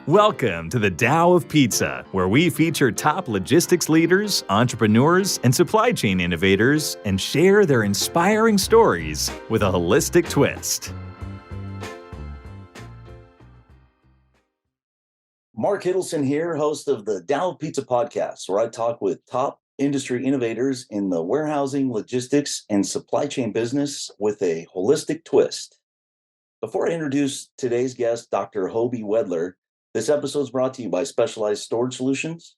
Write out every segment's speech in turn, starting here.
Welcome to the Tao of Pizza, where we feature top logistics leaders, entrepreneurs, and supply chain innovators and share their inspiring stories with a holistic twist. Mark Hiddleson here, host of the Tao of Pizza podcast, where I talk with top industry innovators in the warehousing, logistics, and supply chain business with a holistic twist. Before I introduce today's guest, Dr. Hoby Wedler, this episode is brought to you by Specialized Storage Solutions.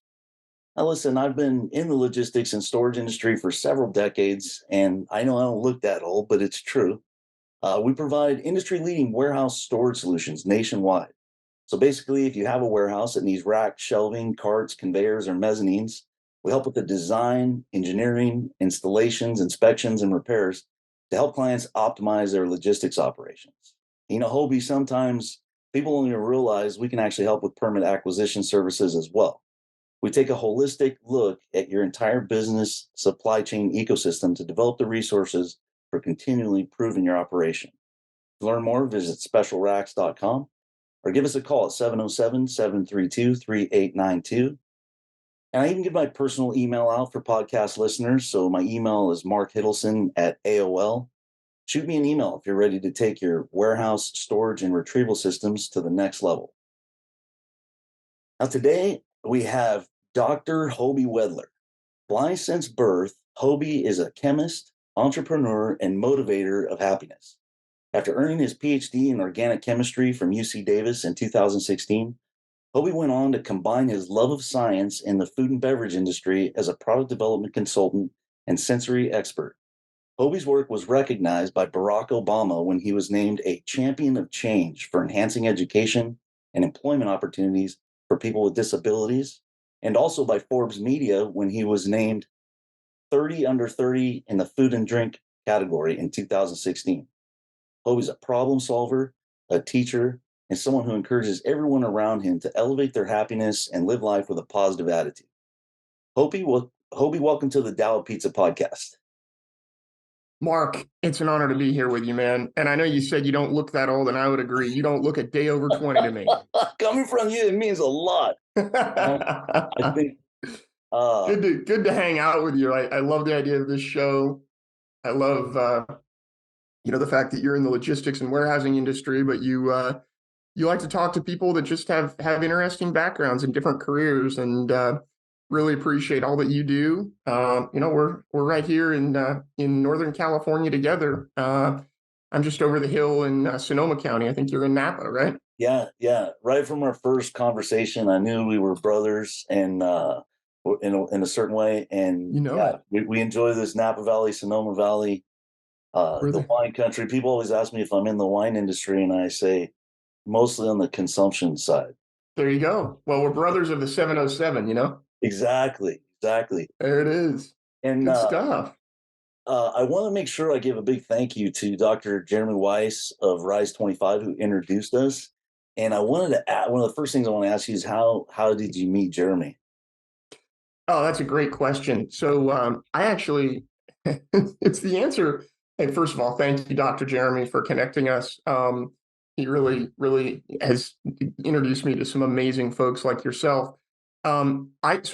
Now listen, I've been in the logistics and storage industry for several decades, and I know I don't look that old, but it's true. We provide industry-leading warehouse storage solutions nationwide. So basically, if you have a warehouse that needs rack, shelving, carts, conveyors, or mezzanines, we help with the design, engineering, installations, inspections, and repairs to help clients optimize their logistics operations. You know, Hoby, sometimes people don't even realize we can actually help with permit acquisition services as well. We take a holistic look at your entire business supply chain ecosystem to develop the resources for continually improving your operation. To learn more, visit specialracks.com or give us a call at 707-732-3892. And I even give my personal email out for podcast listeners. So my email is markhiddleson@AOL. Shoot me an email if you're ready to take your warehouse, storage, and retrieval systems to the next level. Now today we have Dr. Hoby Wedler. Blind since birth, Hoby is a chemist, entrepreneur, and motivator of happiness. After earning his PhD in organic chemistry from UC Davis in 2016, Hoby went on to combine his love of science in the food and beverage industry as a product development consultant and sensory expert. Hoby's work was recognized by Barack Obama when he was named a champion of change for enhancing education and employment opportunities for people with disabilities, and also by Forbes Media when he was named 30 under 30 in the food and drink category in 2016. Hoby's a problem solver, a teacher, and someone who encourages everyone around him to elevate their happiness and live life with a positive attitude. Hoby, welcome to the Tao of Pizza podcast. Mark, it's an honor to be here with you, man. And I know you said you don't look that old, and I would agree. You don't look a day over 20 to me. Coming from you, it means a lot. I think good to hang out with you. I love the idea of this show. I love the fact that you're in the logistics and warehousing industry, but you like to talk to people that just have interesting backgrounds and different careers, and really appreciate all that you do. We're right here in Northern California together. I'm just over the hill in Sonoma County. I think you're in Napa, right? Yeah. Right from our first conversation, I knew we were brothers, and in a certain way. And we enjoy this Napa Valley, Sonoma Valley, the wine country. People always ask me if I'm in the wine industry, and I say mostly on the consumption side. There you go. Well, we're brothers of the 707, you know? Exactly. There it is. And good stuff. I want to make sure I give a big thank you to Dr. Jeremy Weiss of Rise 25, who introduced us. And I wanted to add, one of the first things I want to ask you is how did you meet Jeremy? Oh, that's a great question. So I actually, it's the answer. Hey, first of all, thank you, Dr. Jeremy, for connecting us. He really has introduced me to some amazing folks like yourself. I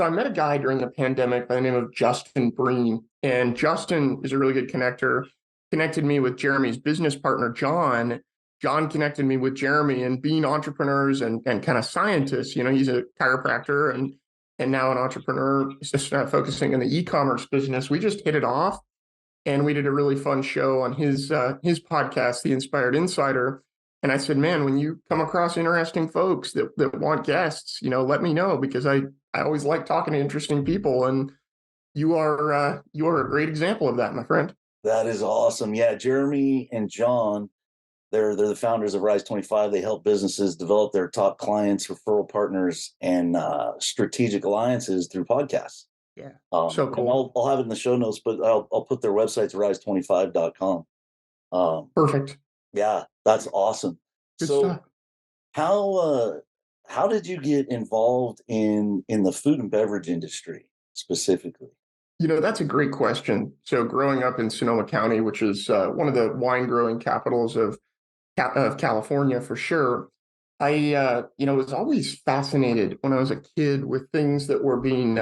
met a guy during the pandemic by the name of Justin Breen, and Justin is a really good connector. Connected me with Jeremy's business partner, John. John connected me with Jeremy, and being entrepreneurs and kind of scientists, he's a chiropractor and now an entrepreneur, just focusing on the e-commerce business. We just hit it off, and we did a really fun show on his podcast, The Inspired Insider. And I said, man, when you come across interesting folks that want guests, let me know, because I always like talking to interesting people. And you are a great example of that, my friend. That is awesome. Yeah, Jeremy and John, they're the founders of Rise 25. They help businesses develop their top clients, referral partners, and strategic alliances through podcasts. Yeah, so cool. I'll have it in the show notes, but I'll put their website to rise25.com. Perfect. Yeah, that's awesome. Good so stuff. How did you get involved in the food and beverage industry specifically? That's a great question. So growing up in Sonoma County, which is one of the wine growing capitals of California for sure, Was always fascinated when I was a kid with things that were being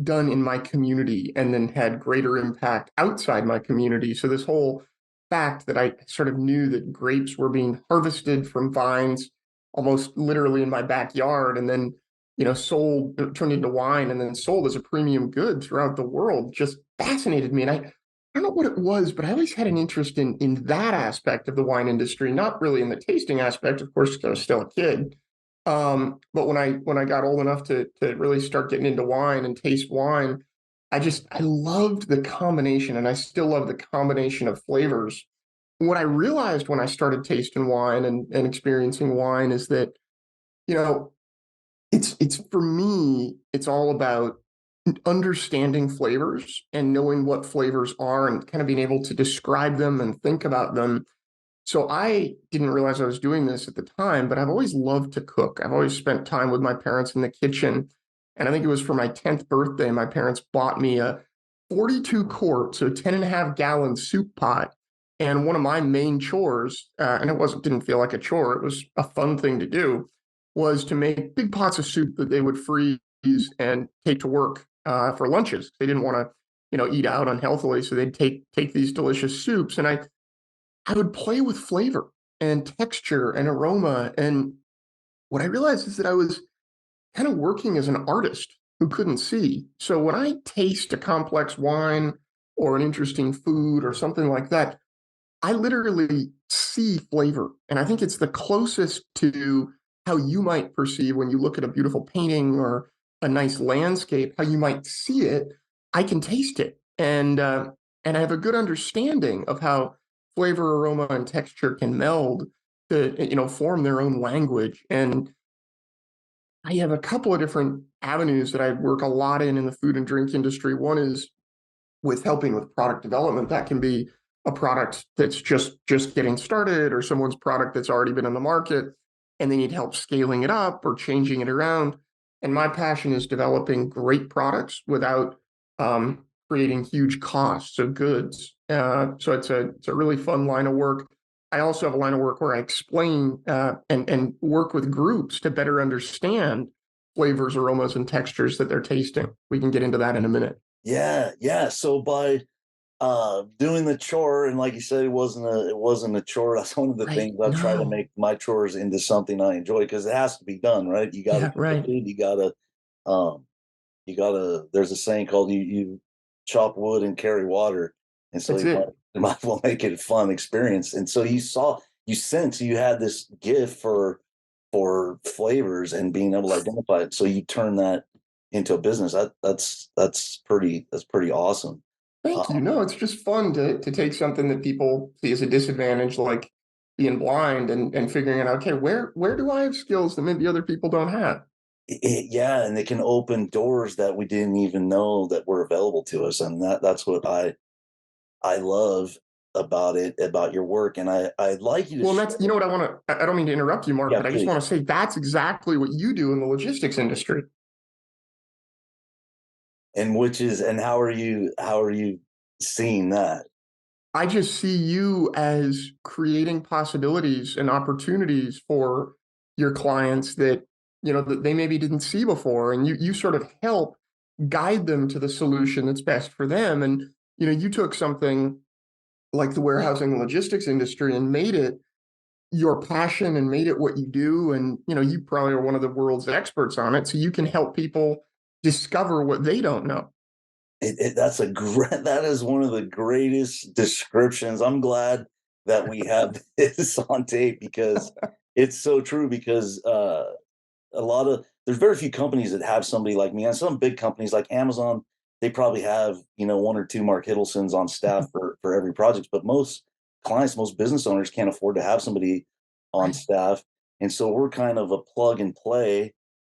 done in my community and then had greater impact outside my community. So this whole fact that I sort of knew that grapes were being harvested from vines almost literally in my backyard and then, sold, turned into wine and then sold as a premium good throughout the world just fascinated me. And I don't know what it was, but I always had an interest in that aspect of the wine industry, not really in the tasting aspect, of course, 'cause I was still a kid. But when I got old enough to really start getting into wine and taste wine, I loved the combination, and I still love the combination of flavors. What I realized when I started tasting wine and experiencing wine is that, you know, it's for me, it's all about understanding flavors and knowing what flavors are and kind of being able to describe them and think about them. So I didn't realize I was doing this at the time, but I've always loved to cook. I've always spent time with my parents in the kitchen. And I think it was for my 10th birthday, my parents bought me a 42 quart, so 10 and a half gallon soup pot. And one of my main chores, and didn't feel like a chore, it was a fun thing to do, was to make big pots of soup that they would freeze and take to work for lunches. They didn't want to, eat out unhealthily, so they'd take these delicious soups. And I would play with flavor and texture and aroma. And what I realized is that I was kind of working as an artist who couldn't see. So when I taste a complex wine or an interesting food or something like that, I literally see flavor. And I think it's the closest to how you might perceive when you look at a beautiful painting or a nice landscape, how you might see it. I can taste it. And I have a good understanding of how flavor, aroma, and texture can meld to, form their own language. And I have a couple of different avenues that I work a lot in the food and drink industry. One is with helping with product development. That can be a product that's just getting started or someone's product that's already been on the market and they need help scaling it up or changing it around. And my passion is developing great products without creating huge costs of goods. So it's a really fun line of work. I also have a line of work where I explain and work with groups to better understand flavors, aromas, and textures that they're tasting. We can get into that in a minute. Yeah. So by doing the chore, and like you said, it wasn't a chore. That's one of the Right. things I try to No. make my chores into something I enjoy because it has to be done, right? You got to Yeah, cook right. it. Um, there's a saying called you chop wood and carry water. And so That's you might, it. you might as well make it a fun experience. And so you had this gift for flavors and being able to identify it. So you turn that into a business. That's pretty awesome. Thank you. Um, No, it's just fun to take something that people see as a disadvantage, like being blind and figuring out, okay, where do I have skills that maybe other people don't have? yeah, and they can open doors that we didn't even know that were available to us. And that's what I love about your work. And I'd like you to Well, and share. that's, what I want to, I don't mean to interrupt you, Mark, Yeah, but I just please. want to say that's exactly what you do in the logistics industry. And how are you seeing that? I just see you as creating possibilities and opportunities for your clients that, that they maybe didn't see before. And you sort of help guide them to the solution that's best for them. And, you took something like the warehousing and logistics industry and made it your passion and made it what you do. And, you probably are one of the world's experts on it. So you can help people discover what they don't know. That is one of the greatest descriptions. I'm glad that we have this on tape because it's so true. Because there's very few companies that have somebody like me, and some big companies like Amazon, they probably have one or two Mark Hiddlesons on staff for every project. But most clients, most business owners can't afford to have somebody on Right. staff, and so we're kind of a plug and play. I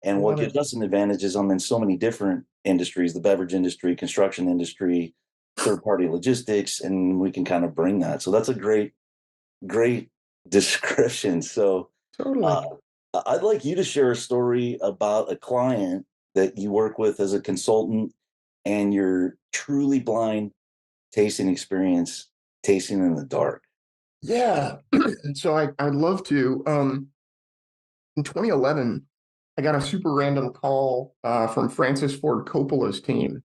And what love gives it. us an advantage is I'm in so many different industries: the beverage industry, construction industry, third party logistics, and we can kind of bring that. So that's a great description. So uh, Totally. I'd like you to share a story about a client that you work with as a consultant and your truly blind tasting experience, tasting in the dark. Yeah. And so I'd love to. in 2011, I got a super random call from Francis Ford Coppola's team.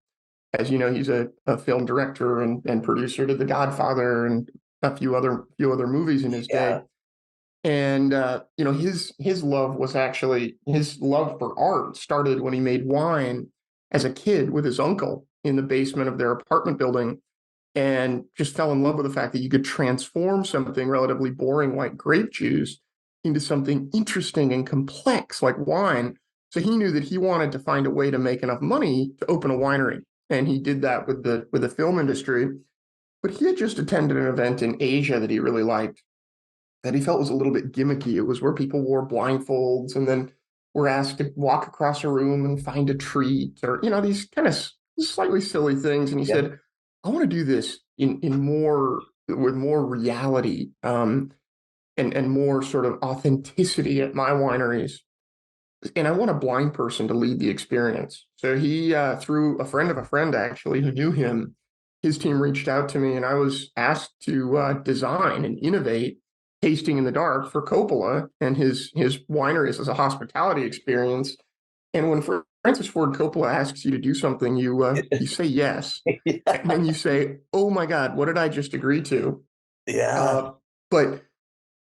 As you know, he's a film director and producer to The Godfather and a few other movies in his day. And his love was actually, his love for art started when he made wine as a kid with his uncle in the basement of their apartment building, and just fell in love with the fact that you could transform something relatively boring like grape juice into something interesting and complex like wine. So he knew that he wanted to find a way to make enough money to open a winery, and he did that with the film industry. But he had just attended an event in Asia that he really liked, that he felt was a little bit gimmicky. It was where people wore blindfolds and then were asked to walk across a room and find a treat, or these kind of slightly silly things. And he said, I want to do this in more, with more reality, and more sort of authenticity at my wineries. And I want a blind person to lead the experience. So he, through a friend of a friend actually who knew him, his team reached out to me, and I was asked to design and innovate Tasting in the Dark for Coppola and his wineries as a hospitality experience. And when Francis Ford Coppola asks you to do something, you say yes, and then you say, "Oh my God, what did I just agree to?" But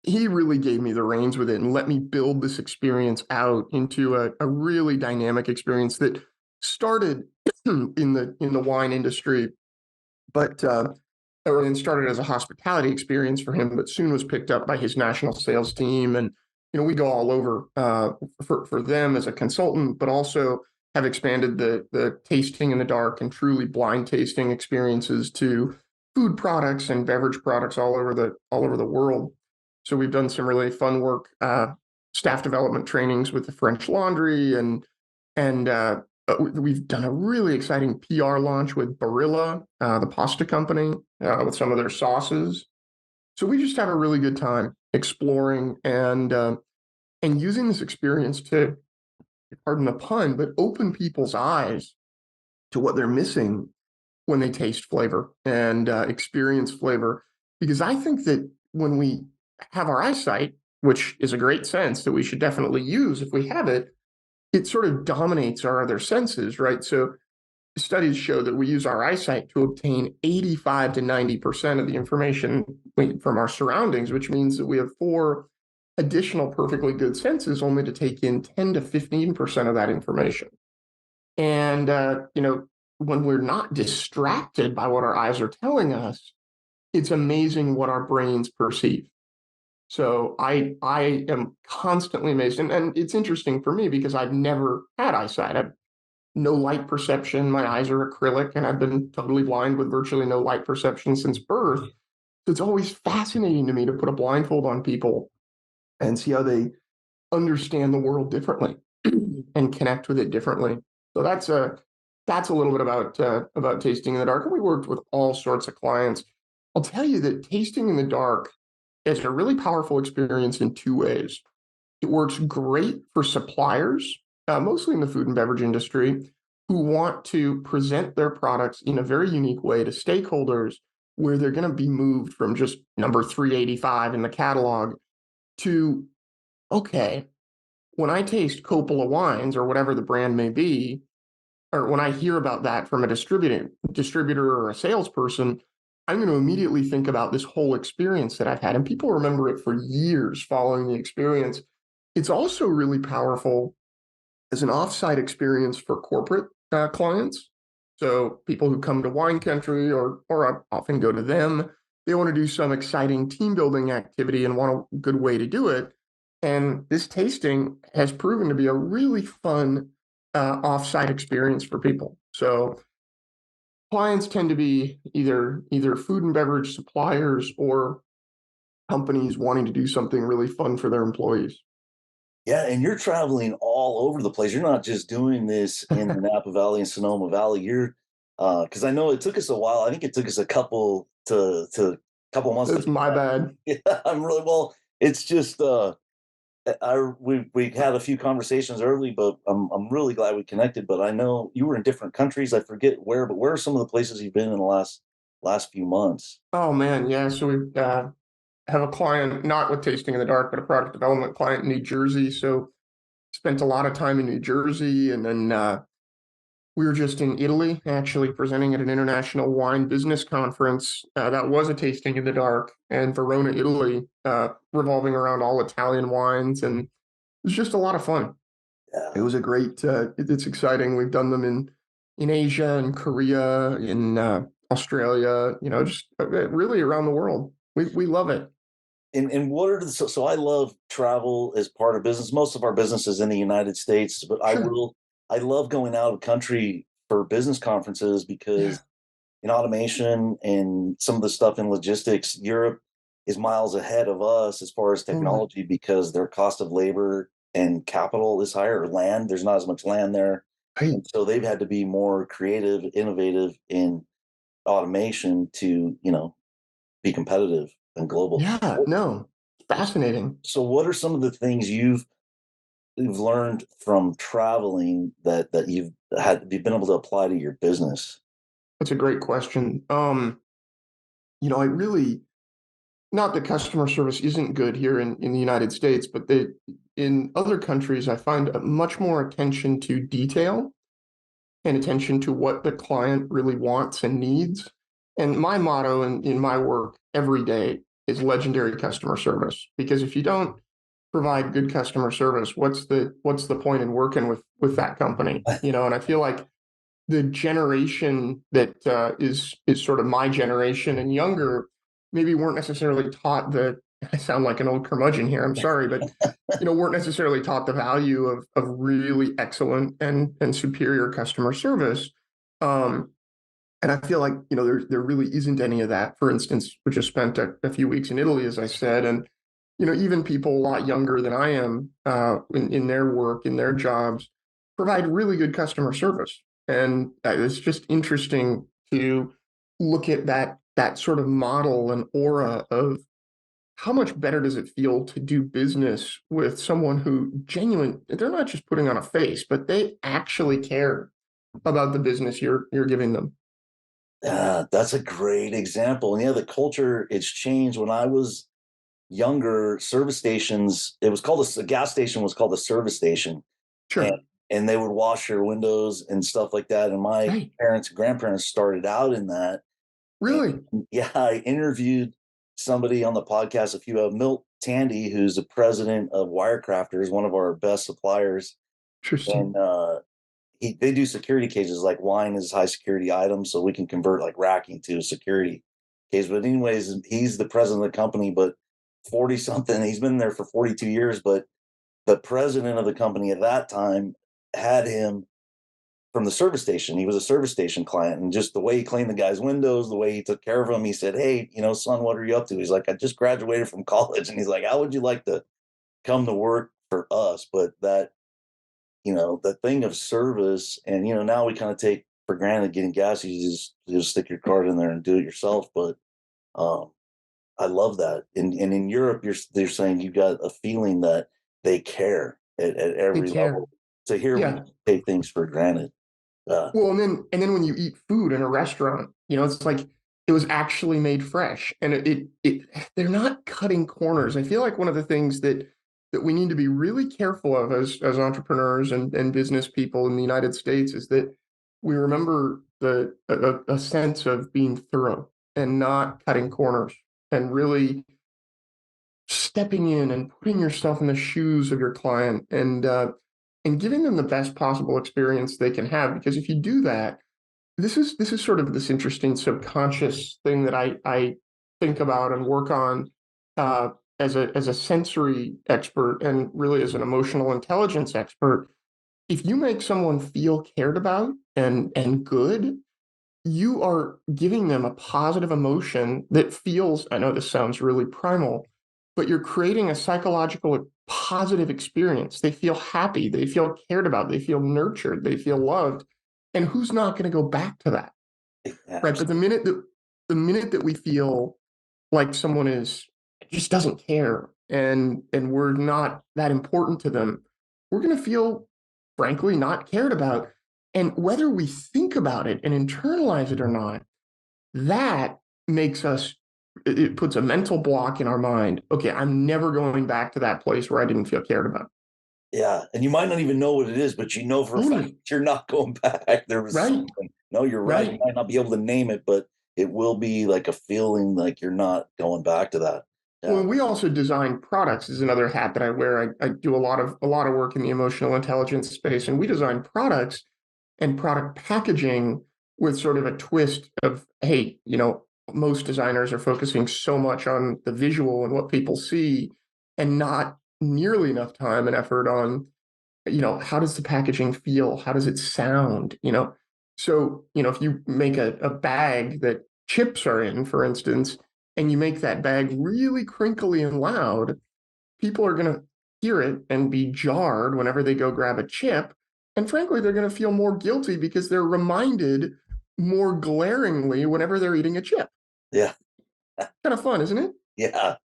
he really gave me the reins with it and let me build this experience out into a really dynamic experience that started in the wine industry, but and started as a hospitality experience for him, but soon was picked up by his national sales team. And we go all over for them as a consultant, but also have expanded the Tasting in the Dark and truly blind tasting experiences to food products and beverage products all over the world. So we've done some really fun work, staff development trainings with the French Laundry, and we've done a really exciting PR launch with Barilla, the pasta company, with some of their sauces. So we just have a really good time exploring and using this experience to, pardon the pun, but open people's eyes to what they're missing when they taste flavor and experience flavor. Because I think that when we have our eyesight, which is a great sense that we should definitely use if we have it, it sort of dominates our other senses, right? So studies show that we use our eyesight to obtain 85 to 90% of the information from our surroundings, which means that we have 4 additional perfectly good senses only to take in 10 to 15% of that information. And, when we're not distracted by what our eyes are telling us, it's amazing what our brains perceive. So I am constantly amazed. And it's interesting for me because I've never had eyesight. I've no light perception. My eyes are acrylic, and I've been totally blind with virtually no light perception since birth. So it's always fascinating to me to put a blindfold on people and see how they understand the world differently and connect with it differently. So that's a little bit about Tasting in the Dark. And we worked with all sorts of clients. I'll tell you that Tasting in the Dark is a really powerful experience in 2 ways. It works great for suppliers, mostly in the food and beverage industry, who want to present their products in a very unique way to stakeholders, where they're going to be moved from just number 385 in the catalog to, okay, when I taste Coppola wines or whatever the brand may be, or when I hear about that from a distributor or a salesperson, I'm going to immediately think about this whole experience that I've had. And people remember it for years following the experience. It's also really powerful as an offsite experience for corporate clients. So people who come to Wine Country, or I often go to them, they want to do some exciting team building activity and want a good way to do it. And this tasting has proven to be a really fun offsite experience for people. So clients tend to be either food and beverage suppliers or companies wanting to do something really fun for their employees. Yeah, and you're traveling all over the place. You're not just doing this in the Napa Valley and Sonoma Valley. You're because I know it took us a while. I think it took us a couple months. That's my bad. Yeah, I'm really well. It's just we had a few conversations early, but I'm really glad we connected. But I know you were in different countries. I forget where, but where are some of the places you've been in the last few months? Oh man, yeah. So we have a client, not with Tasting in the Dark, but a product development client in New Jersey. So spent a lot of time in New Jersey, and then we were just in Italy, actually presenting at an international wine business conference. That was a tasting in the dark, and Verona, Italy, revolving around all Italian wines, and it was just a lot of fun. It was a great. It's exciting. We've done them in Asia, in Korea, in Australia. Just really around the world. We love it. And what are so I love travel as part of business. Most of our business is in the United States, but Sure. I love going out of country for business conferences Yeah. because in automation and some of the stuff in logistics, Europe is miles ahead of us as far as Totally. technology because their cost of labor and capital is higher, or land. There's not as much land there. Right. And so they've had to be more creative, innovative in automation to, be competitive and global. Yeah. No. Fascinating. So what are some of the things you've learned from traveling that you've been able to apply to your business? That's a great question. I really, not that customer service isn't good here in the United States, but in other countries, I find a much more attention to detail and attention to what the client really wants and needs. And my motto in my work every day is legendary customer service. Because if you don't provide good customer service, what's the point in working with that company? And I feel like the generation that is sort of my generation and younger maybe weren't necessarily taught the. I sound like an old curmudgeon here. I'm sorry, but weren't necessarily taught the value of really excellent and superior customer service. Um, and I feel like there really isn't any of that. For instance, we just spent a few weeks in Italy, as I said, and even people a lot younger than I am in their work, in their jobs, provide really good customer service. And it's just interesting to look at that sort of model and aura of how much better does it feel to do business with someone who they're not just putting on a face, but they actually care about the business you're giving them. That's a great example. And yeah, the culture it's changed. When I was younger, service stations, it was called a gas station was called a service station. And Sure. and they would wash your windows and stuff like that. And my Right. parents and grandparents started out in that. And Really yeah, I interviewed somebody on the podcast, a few of Milt Tandy, who's the president of Wirecrafters, one of our best suppliers. interesting. And they do security cages, like wine is high security items, so we can convert like racking to a security case. But anyways, he's the president of the company, but 40 something, he's been there for 42 years. But the president of the company at that time had him from the service station. He was a service station client, and just the way he cleaned the guy's windows, the way he took care of him, he said, "Hey, son, what are you up to?" He's like, "I just graduated from college," and he's like, "How would you like to come to work for us?" But that, the thing of service, and now we kind of take for granted getting gas. You just stick your card in there and do it yourself. But um, I love that. And in Europe, they're saying you got a feeling that they care at They every care. level. So here we Yeah. take things for granted. Well, and then when you eat food in a restaurant, it's like it was actually made fresh, and they're not cutting corners. I feel like one of the things that we need to be really careful of as entrepreneurs and business people in the United States is that we remember a sense of being thorough and not cutting corners and really stepping in and putting yourself in the shoes of your client and giving them the best possible experience they can have. Because if you do that, this is sort of this interesting subconscious thing that I think about and work on uh, as a sensory expert and really as an emotional intelligence expert. If you make someone feel cared about and good, you are giving them a positive emotion that feels, I know this sounds really primal, but you're creating a psychological positive experience. They feel happy, they feel cared about, they feel nurtured, they feel loved. And who's not going to go back to that? Right. But Absolutely. the minute that we feel like someone is just doesn't care and we're not that important to them, we're going to feel frankly not cared about. And whether we think about it and internalize it or not, that makes us it puts a mental block in our mind. Okay, I'm never going back to that place where I didn't feel cared about. Yeah, and you might not even know what it is, but you know for a fact Totally. you're not going back. There was Right. something. No, you're right. You Right. might not be able to name it, but it will be like a feeling like you're not going back to that. Yeah. Well, we also design products is another hat that I wear. I do a lot of work in the emotional intelligence space, and we design products and product packaging with sort of a twist of, hey, most designers are focusing so much on the visual and what people see, and not nearly enough time and effort on, how does the packaging feel? How does it sound? So, if you make a bag that chips are in, for instance, and you make that bag really crinkly and loud, people are going to hear it and be jarred whenever they go grab a chip. And frankly, they're going to feel more guilty because they're reminded more glaringly whenever they're eating a chip. Yeah. Kind of fun, isn't it? Yeah.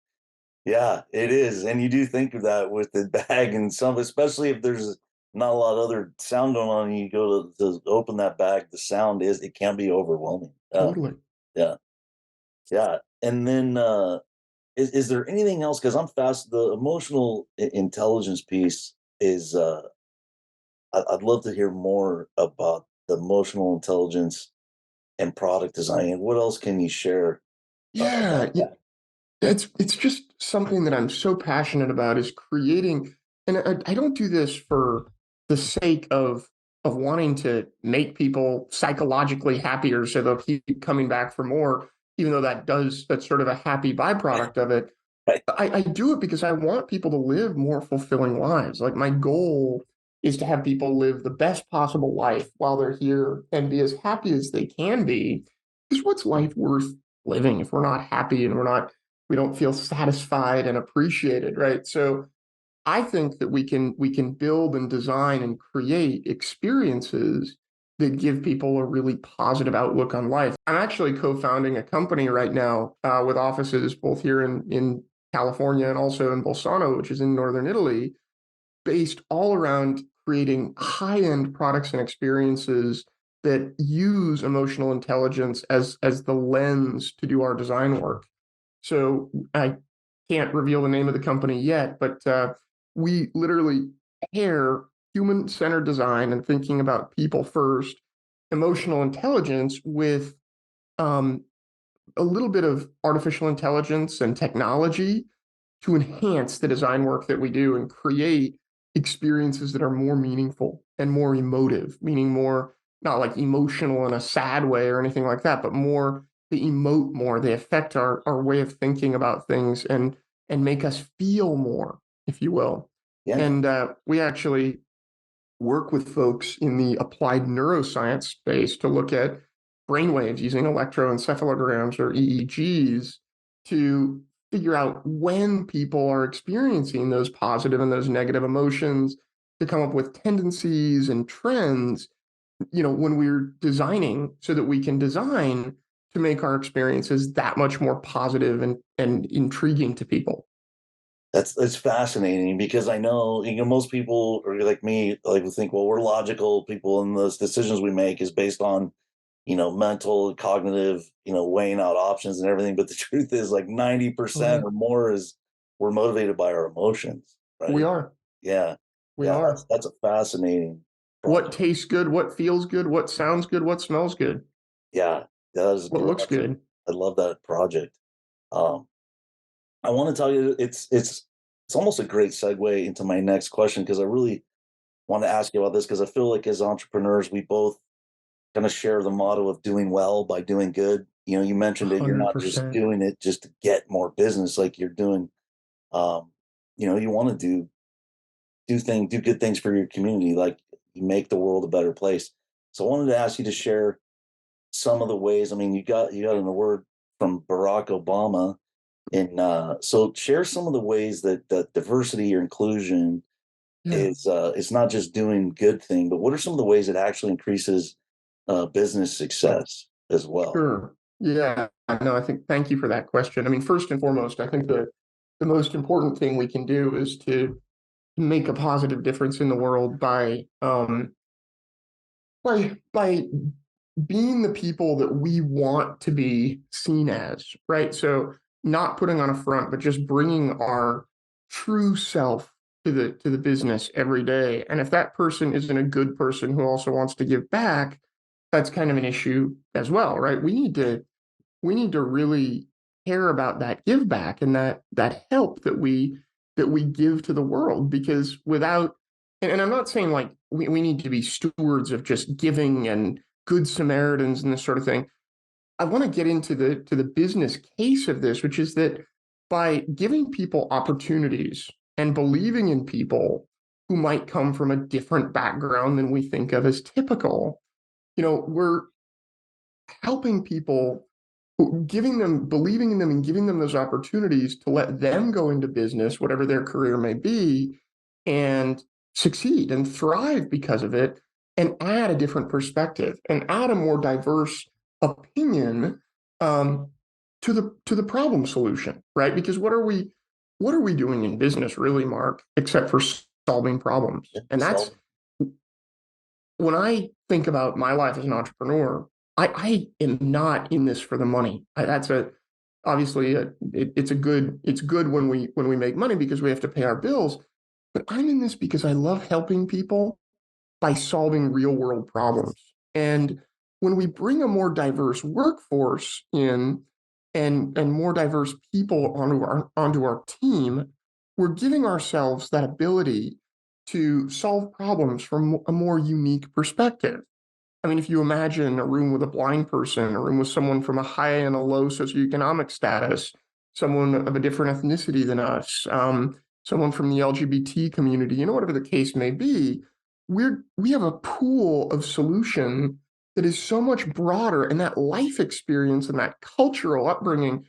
Yeah, it is. And you do think of that with the bag and some, especially if there's not a lot of other sound going on, and you go to open that bag, the sound is, it can be overwhelming. Totally. Yeah. Yeah. And then is there anything else? Because I'm fast, the emotional intelligence piece is I'd love to hear more about the emotional intelligence and product design. What else can you share Yeah, about that? it's just something that I'm so passionate about is creating, and I don't do this for the sake of wanting to make people psychologically happier so they'll keep coming back for more, even though that's sort of a happy byproduct of it. Right. I do it because I want people to live more fulfilling lives. Like my goal is to have people live the best possible life while they're here and be as happy as they can be. Because what's life worth living if we're not happy and we don't feel satisfied and appreciated, right? So I think that we can build and design and create experiences that give people a really positive outlook on life. I'm actually co-founding a company right now with offices both here in California and also in Bolzano, which is in northern Italy, based all around creating high-end products and experiences that use emotional intelligence as the lens to do our design work. So I can't reveal the name of the company yet, but we literally pair human-centered design and thinking about people first, emotional intelligence with um, a little bit of artificial intelligence and technology to enhance the design work that we do and create experiences that are more meaningful and more emotive, meaning more not like emotional in a sad way or anything like that, but more they emote more, they affect our way of thinking about things and make us feel more, if you will. Yeah. And we actually work with folks in the applied neuroscience space to look at brainwaves using electroencephalograms or EEGs to figure out when people are experiencing those positive and those negative emotions, to come up with tendencies and trends, when we're designing so that we can design to make our experiences that much more positive and intriguing to people. That's fascinating because I know, most people are like me, like we think, well, we're logical people and those decisions we make is based on, mental, cognitive, weighing out options and everything. But the truth is like 90% Totally. or more is we're motivated by our emotions, We right? are. Yeah. We Yeah. are. That's a fascinating What project. tastes good, what feels good, what sounds good, what smells good, Yeah. That is what looks that's good. I love that project. Um, I want to tell you it's almost a great segue into my next question because I really want to ask you about this because I feel like as entrepreneurs, we both kind of share the motto of doing well by doing good. You mentioned it, you're not just 100%. doing it just to get more business, like you're doing, um, you want to do good things for your community, like you make the world a better place. So I wanted to ask you to share some of the ways. I mean, you got an award from Barack Obama, and so share some of the ways that diversity or inclusion Yeah, is it's not just doing good thing, but what are some of the ways it actually increases business success as well? sure. Yeah, no, I think thank you for that question. I mean, first and foremost, I think the most important thing we can do is to make a positive difference in the world by being the people that we want to be seen as, right? So not putting on a front, but just bringing our true self to the business every day. And if that person isn't a good person who also wants to give back, that's kind of an issue as well, right? We need to really care about that give back and that help that we give to the world, because without, and I'm not saying like we need to be stewards of just giving and good Samaritans and this sort of thing. I want to get into the business case of this, which is that by giving people opportunities and believing in people who might come from a different background than we think of as typical, we're helping people, giving them, believing in them and giving them those opportunities to let them go into business, whatever their career may be, and succeed and thrive because of it, and add a different perspective and add a more diverse opinion to the problem solution, right? Because what are we doing in business really, Mark, except for solving problems? And that's when I think about my life as an entrepreneur, I am not in this for the money. That's obviously it's good when we make money because we have to pay our bills, but I'm in this because I love helping people by solving real world problems. And when we bring a more diverse workforce in and more diverse people onto our team, we're giving ourselves that ability to solve problems from a more unique perspective. I mean, if you imagine a room with a blind person, a room with someone from a high and a low socioeconomic status, someone of a different ethnicity than us, someone from the LGBT community, whatever the case may be, we have a pool of solution that is so much broader, and that life experience and that cultural upbringing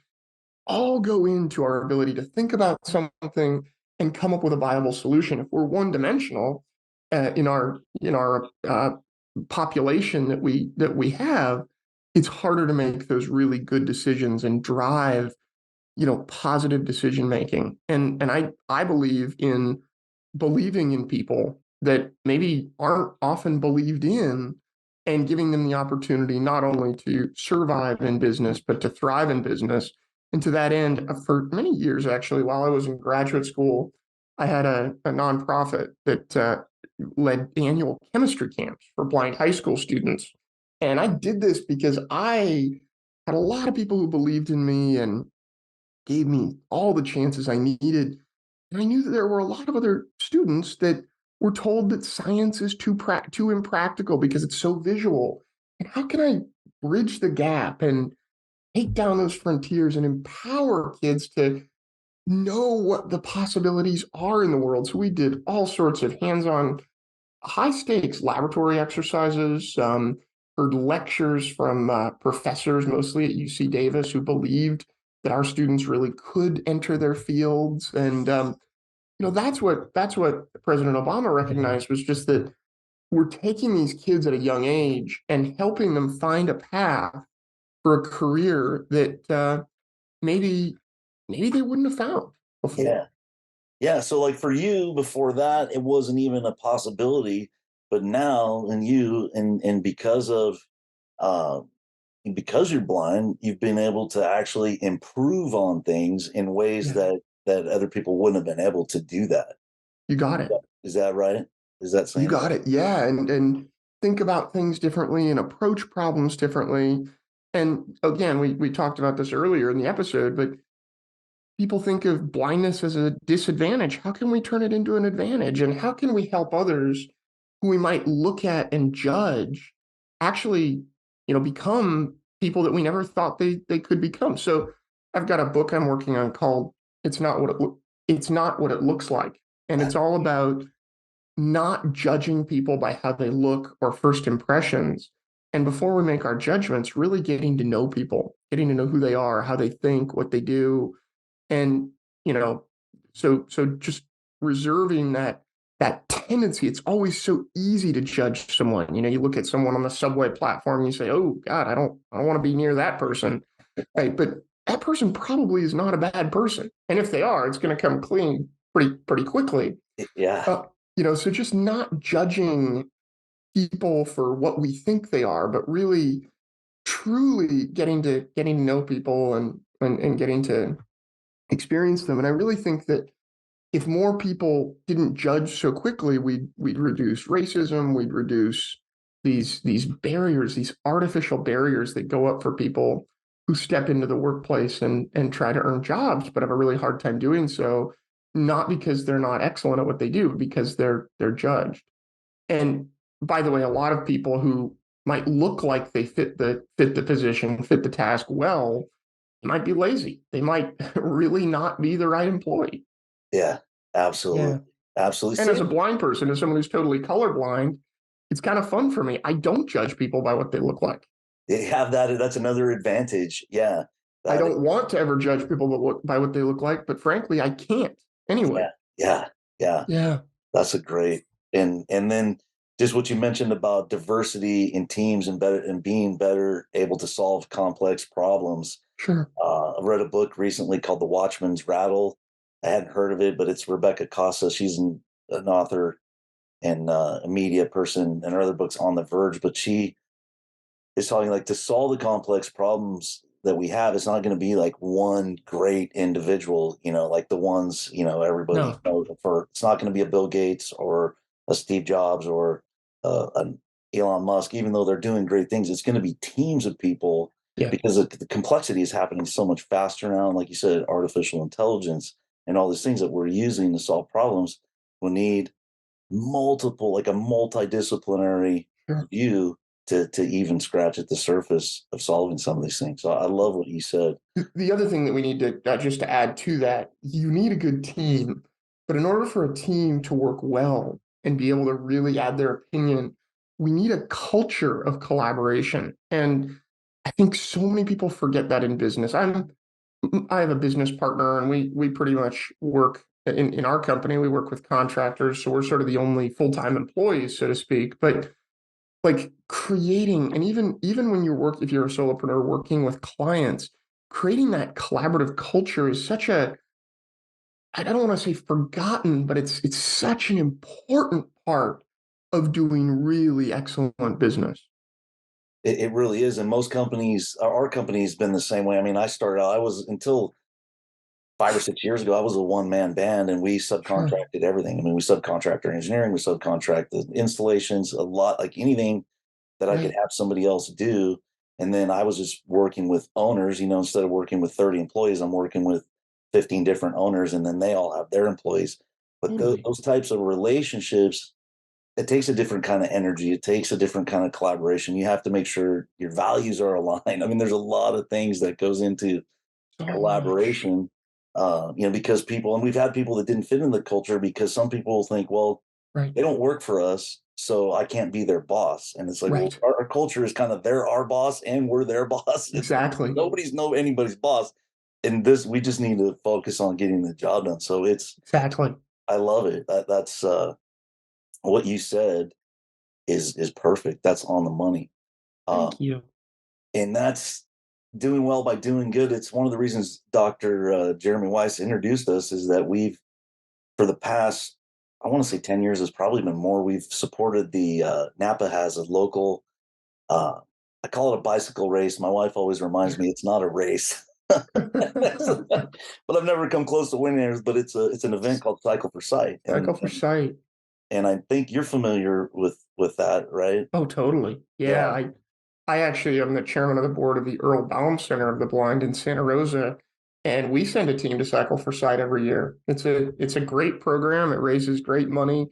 all go into our ability to think about something and come up with a viable solution. If we're one dimensional in our population that we have, it's harder to make those really good decisions and drive positive decision making. And I believe in believing in people that maybe aren't often believed in, and giving them the opportunity not only to survive in business but to thrive in business. And to that end, for many years actually, while I was in graduate school, I had a nonprofit that led annual chemistry camps for blind high school students. And I did this because I had a lot of people who believed in me and gave me all the chances I needed. And I knew that there were a lot of other students that were told that science is too impractical because it's so visual. And how can I bridge the gap and take down those frontiers and empower kids to know what the possibilities are in the world? So we did all sorts of hands-on, high stakes laboratory exercises, heard lectures from professors, mostly at UC Davis, who believed that our students really could enter their fields. And that's what President Obama recognized, was just that we're taking these kids at a young age and helping them find a path for a career that maybe they wouldn't have found before. Yeah. Yeah. So like for you, before that, it wasn't even a possibility, but now, and because you're blind, you've been able to actually improve on things in ways Yeah. that other people wouldn't have been able to do that. You got it. Is that right? Is that saying You got it. Yeah. And think about things differently and approach problems differently. And again, we talked about this earlier in the episode, but people think of blindness as a disadvantage. How can we turn it into an advantage? And how can we help others who we might look at and judge actually, become people that we never thought they could become? So I've got a book I'm working on called It's Not What It Looks Like. And it's all about not judging people by how they look or first impressions. And before we make our judgments, really getting to know people, getting to know who they are, how they think, what they do. And, so just reserving that tendency. It's always so easy to judge someone. You look at someone on the subway platform and you say, oh God, I don't want to be near that person. Right. But that person probably is not a bad person. And if they are, it's going to come clean pretty quickly. Yeah. So just not judging people for what we think they are, but really truly getting to know people and getting to experience them. And I really think that if more people didn't judge so quickly, we'd reduce racism, we'd reduce these barriers, these artificial barriers that go up for people who step into the workplace and try to earn jobs, but have a really hard time doing so, not because they're not excellent at what they do, because they're judged. And by the way, a lot of people who might look like they fit the position, fit the task well, might be lazy. They might really not be the right employee. Yeah, Yeah. absolutely. Absolutely. And as a Same. blind person, as someone who's totally colorblind, it's kind of fun for me. I don't judge people by what they look like. They have that. That's another advantage. Yeah. I That, don't want to ever judge people by what they look like, but frankly, I can't anyway. yeah. Yeah. Yeah. Yeah, That's a great, and then just what you mentioned about diversity in teams and better and being better able to solve complex problems. sure. I read a book recently called The Watchman's Rattle. I hadn't heard of it, but it's Rebecca Costa. She's an author and a media person, and her other books On the Verge. But she is talking like to solve the complex problems that we have, it's not going to be like one great individual, like the ones, everybody No, knows for. It's not going to be a Bill Gates or a Steve Jobs or an Elon Musk, even though they're doing great things. It's going to be teams of people yeah, because the complexity is happening so much faster now. And like you said, artificial intelligence and all these things that we're using to solve problems will need multiple, like a multidisciplinary sure. view to even scratch at the surface of solving some of these things. So I love what you said. The other thing that we need to just to add to that, you need a good team, but in order for a team to work well and be able to really add their opinion, we need a culture of collaboration. And I think so many people forget that in business. I have a business partner, and we pretty much work in our company. We work with contractors, so we're sort of the only full-time employees, so to speak. But like creating, and even when if you're a solopreneur working with clients, creating that collaborative culture is such a, I don't want to say forgotten, but it's such an important part of doing really excellent business. It really is. And most companies, our company has been the same way. I mean, I started out, I was until 5 or 6 years ago, I was a one-man band and we Sure. subcontracted everything. I mean, we subcontract our engineering, we subcontract the installations, a lot, like anything that I could Right. have somebody else do. And then I was just working with owners, instead of working with 30 employees, I'm working with 15 different owners, and then they all have their employees. But Totally. those types of relationships, it takes a different kind of energy. It takes a different kind of collaboration. You have to make sure your values are aligned. I mean, there's a lot of things that goes into So much. collaboration, because people, and we've had people that didn't fit in the culture because some people think, well, Right. they don't work for us, so I can't be their boss. And it's like, well, Right. our culture is kind of they're our boss and we're their boss. Exactly. Nobody's anybody's boss. And this, we just need to focus on getting the job done. So Exactly. I love it. That's what you said is perfect. That's on the money. Uh, Thank you. and that's doing well by doing good. It's one of the reasons Dr. Jeremy Weiss introduced us is that we've, for the past, I want to say 10 years, has probably been more. We've supported the Napa has a local, uh, I call it a bicycle race. My wife always reminds me it's not a race, but I've never come close to winning it. But it's an event called Cycle for Sight, Cycle for sight. and I think you're familiar with that, right? Oh, totally. Yeah, Yeah, I actually am the chairman of the board of the Earle Baum Center of the Blind in Santa Rosa, and we send a team to Cycle for Sight every year. It's a great program. It raises great money.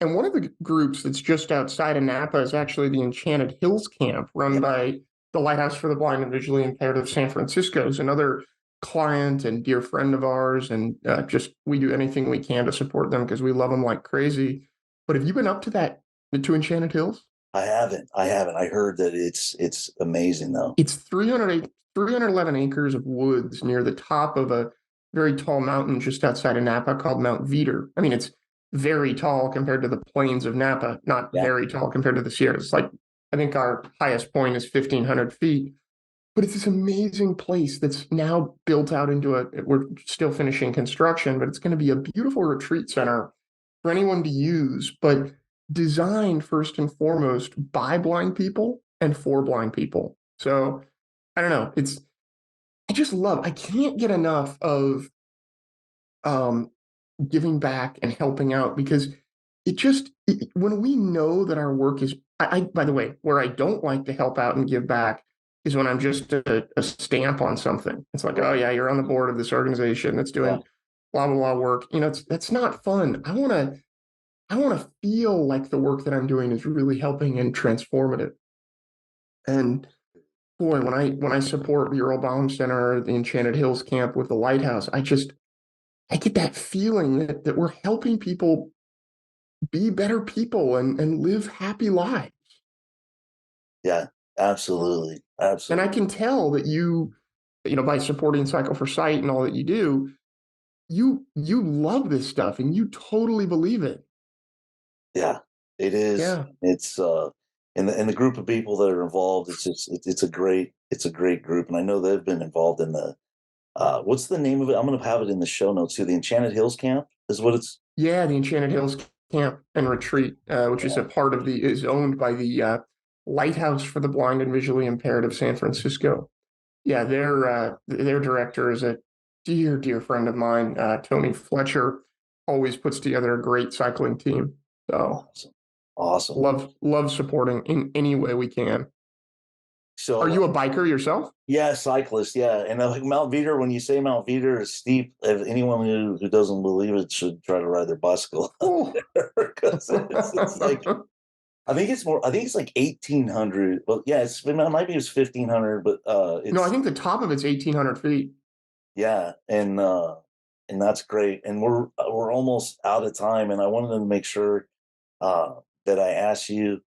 And one of the groups that's just outside of Napa is actually the Enchanted Hills Camp, run yeah, by the Lighthouse for the Blind and Visually Impaired of San Francisco. Is another client and dear friend of ours, and just we do anything we can to support them because we love them like crazy. But have you been up to the two Enchanted Hills? I haven't. I haven't. I heard that it's amazing though. It's 311 acres of woods near the top of a very tall mountain just outside of Napa called Mount Veeder. I mean, it's very tall compared to the plains of Napa, not Yeah, very tall compared to the Sierras. Like, I think our highest point is 1,500 feet. But it's this amazing place that's now built out into we're still finishing construction, but it's going to be a beautiful retreat center for anyone to use, but designed first and foremost by blind people and for blind people. So I don't know. I just love, I can't get enough of um, giving back and helping out, because when we know that our work is, by the way, where I don't like to help out and give back is when I'm just a stamp on something. It's like, oh yeah, you're on the board of this organization that's Yeah. doing blah blah blah work. That's not fun. I want to feel like the work that I'm doing is really helping and transformative. And boy, when I support the Earle Baum Center, the Enchanted Hills camp with the lighthouse, I get that feeling that we're helping people be better people and live happy lives. Yeah, absolutely. And Absolutely. I can tell that by supporting Cycle for Sight and all that you do, you love this stuff and you totally believe it. Yeah, it is. Yeah. It's in the group of people that are involved, it's a great group. And I know they've been involved in the what's the name of it? I'm gonna have it in the show notes too. The Enchanted Hills Camp is what it's Yeah, the Enchanted Hills Camp and Retreat, which is yeah. a part of is owned by the Lighthouse for the Blind and Visually Impaired of San Francisco. Yeah, their director is a dear friend of mine, Tony Fletcher. Always puts together a great cycling team. So Awesome. Awesome. love supporting in any way we can. Are So you a biker yourself? yeah, cyclist, yeah. And like Mount Veeder, when you say Mount Veeder is steep, if anyone who doesn't believe it should try to ride their bicycle up Oh. there because it's like I think it's like 1,800. Well, yeah, it might be it's 1,500, but No, I it's think the top of it's 1,800 feet. yeah, and that's great. And we're almost out of time, and I wanted to make sure uh that I ask you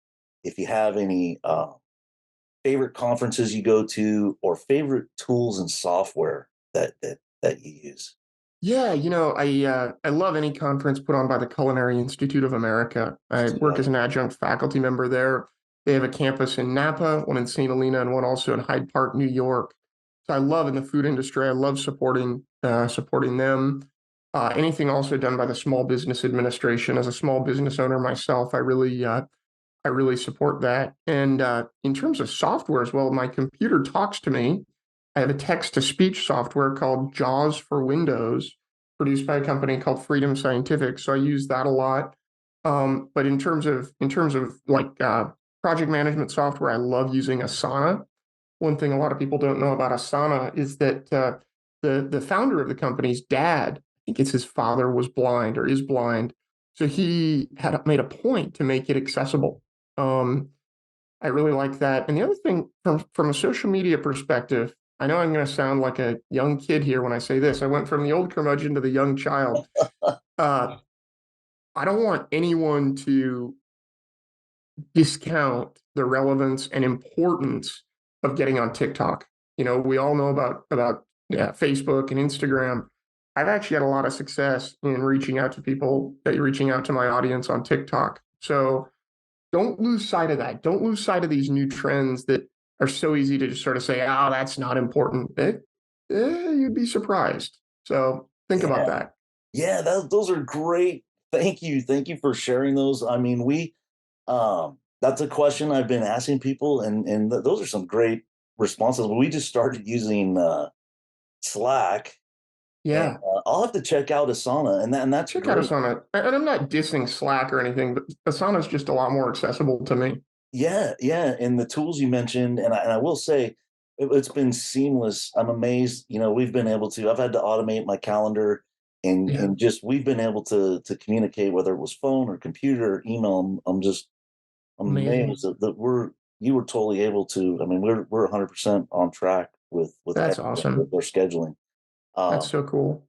if you have any favorite conferences you go to or favorite tools and software that you use. Yeah, I love any conference put on by the Culinary Institute of America. I work Yeah, as an adjunct faculty member there. They have a campus in Napa, one in St. Helena, and one also in Hyde Park, New York. So I love in the food industry. I love supporting them. Anything also done by the Small Business Administration. As a small business owner myself, I really support that. And in terms of software as well, my computer talks to me. I have a text to speech software called JAWS for Windows, produced by a company called Freedom Scientific. So I use that a lot. But in terms of like project management software, I love using Asana. One thing a lot of people don't know about Asana is that the founder of the company's dad, I think it's his father, was blind or is blind. So he had made a point to make it accessible. Um, I really like that. And the other thing from a social media perspective, I know I'm going to sound like a young kid here when I say this. I went from the old curmudgeon to the young child. Uh, I don't want anyone to discount the relevance and importance of getting on TikTok. We all know about Facebook and Instagram. I've actually had a lot of success in reaching out to people, reaching out to my audience on TikTok. So don't lose sight of that. Don't lose sight of these new trends that are so easy to just sort of say, oh, that's not important. You'd be surprised. So think about yeah, that. yeah. Those are great. Thank you for sharing those. I mean, that's a question I've been asking people, and those are some great responses. We just started using Slack, and Yeah. I'll have to check out Asana, and that's Check out great. Asana. And I'm not dissing Slack or anything, but Asana's just a lot more accessible to me. Yeah, yeah, and the tools you mentioned, and I will say it's been seamless. I'm amazed. We've been able to. I've had to automate my calendar, Yeah. and just we've been able to communicate whether it was phone or computer or email. I'm Amazing. amazed that you were totally able to. I mean, we're 100% on track with That's everything with awesome. our scheduling. That's Um, so cool.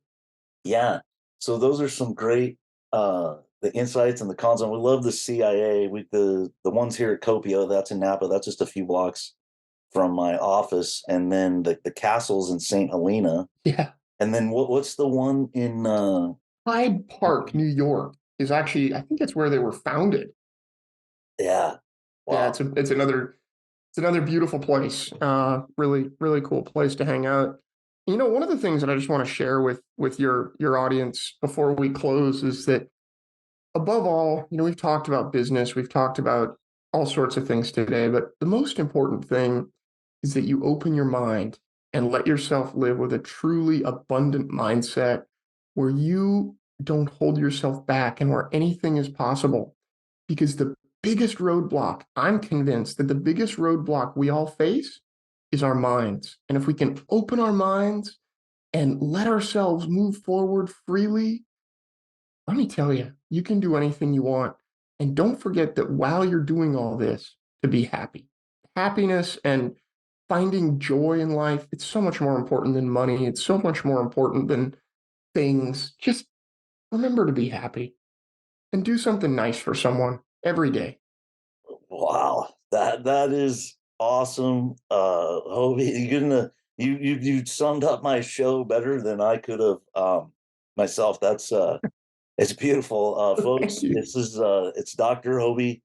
yeah, so those are some great the insights and the content. We love the CIA. The ones here at Copio, that's in Napa. That's just a few blocks from my office, and then the castles in St. Helena, Yeah. and then what's the one in Hyde Park, New York is actually, I think it's where they were founded. yeah, Yeah, wow, it's another beautiful place. Really cool place to hang out. One of the things that I just want to share with your audience before we close is that above all, we've talked about business, we've talked about all sorts of things today, but the most important thing is that you open your mind and let yourself live with a truly abundant mindset where you don't hold yourself back and where anything is possible. Because the biggest roadblock, I'm convinced that the biggest roadblock we all face is our minds. And if we can open our minds and let ourselves move forward freely, let me tell you, you can do anything you want. And don't forget that while you're doing all this, to be happy. Happiness and finding joy in life, it's so much more important than money. It's so much more important than things. Just remember to be happy and do something nice for someone every day. Wow, that is awesome. Hoby, you summed up my show better than I could have myself. That's it's beautiful. Folks, Thank you. this is it's Dr. Hoby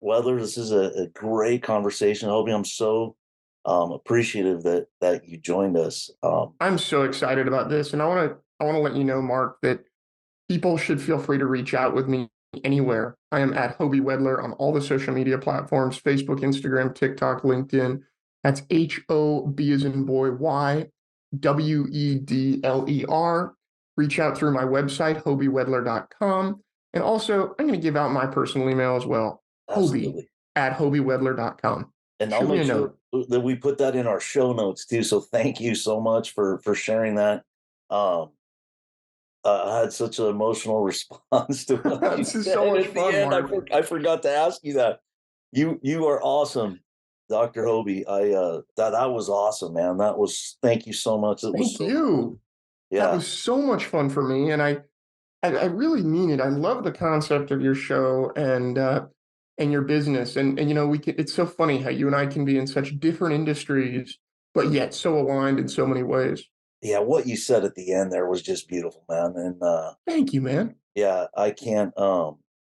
Wedler. This is a great conversation. Hoby, I'm so appreciative that you joined us. I'm so excited about this. And I want to let you know, Mark, that people should feel free to reach out with me anywhere. I am at Hoby Wedler on all the social media platforms: Facebook, Instagram, TikTok, LinkedIn. That's HOB as in boy, YWEDLER. Reach out through my website, hobywedler.com. And also, I'm going to give out my personal email as well, Absolutely. Hoby@hobywedler.com. And I'll Shoot me make a sure note. that we put that in our show notes too. So thank you so much for sharing that. Um, I had such an emotional response to what you This is so said much at the fun, end. Mark. I forgot to ask you that. You are awesome, Dr. Hoby. That was awesome, man. Thank you so much. It was Thank so cool. you. That Yeah. was so much fun for me, and I really mean it. I love the concept of your show and your business, and you know it's so funny how you and I can be in such different industries, but yet so aligned in so many ways. Yeah, what you said at the end there was just beautiful, man. And Thank you, man. yeah, I can't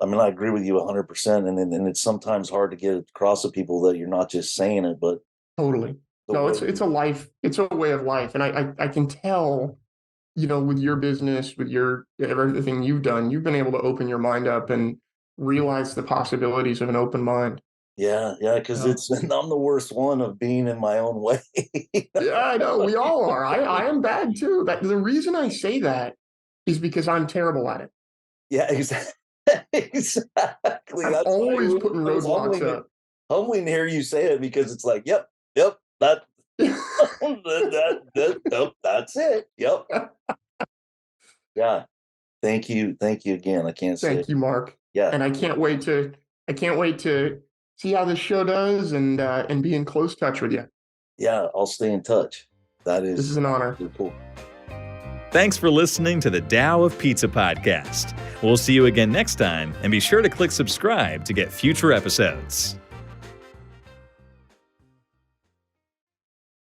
I mean I agree with you 100%, and it's sometimes hard to get across to people that you're not just saying it, but Totally. the No, way it's a life, it's a way of life, and I can tell, with your business, with your everything you've done, you've been able to open your mind up and realize the possibilities of an open mind. yeah, because So, it's I'm the worst one of being in my own way. yeah, I know we all are. I am bad too. That the reason I say that is because I'm terrible at it. Yeah, exactly. Exactly. I'm That's why always it putting was roadblocks up. humbling to hear you say it because it's like, yep, that nope, that's it. Yep. Yeah. Thank you again. I can't say Thank you, Mark. yeah, And I can't wait to see how this show does and be in close touch with you. yeah. I'll stay in touch. That This is is an honor. really cool. Thanks for listening to the Tao of Pizza podcast. We'll see you again next time, and be sure to click subscribe to get future episodes.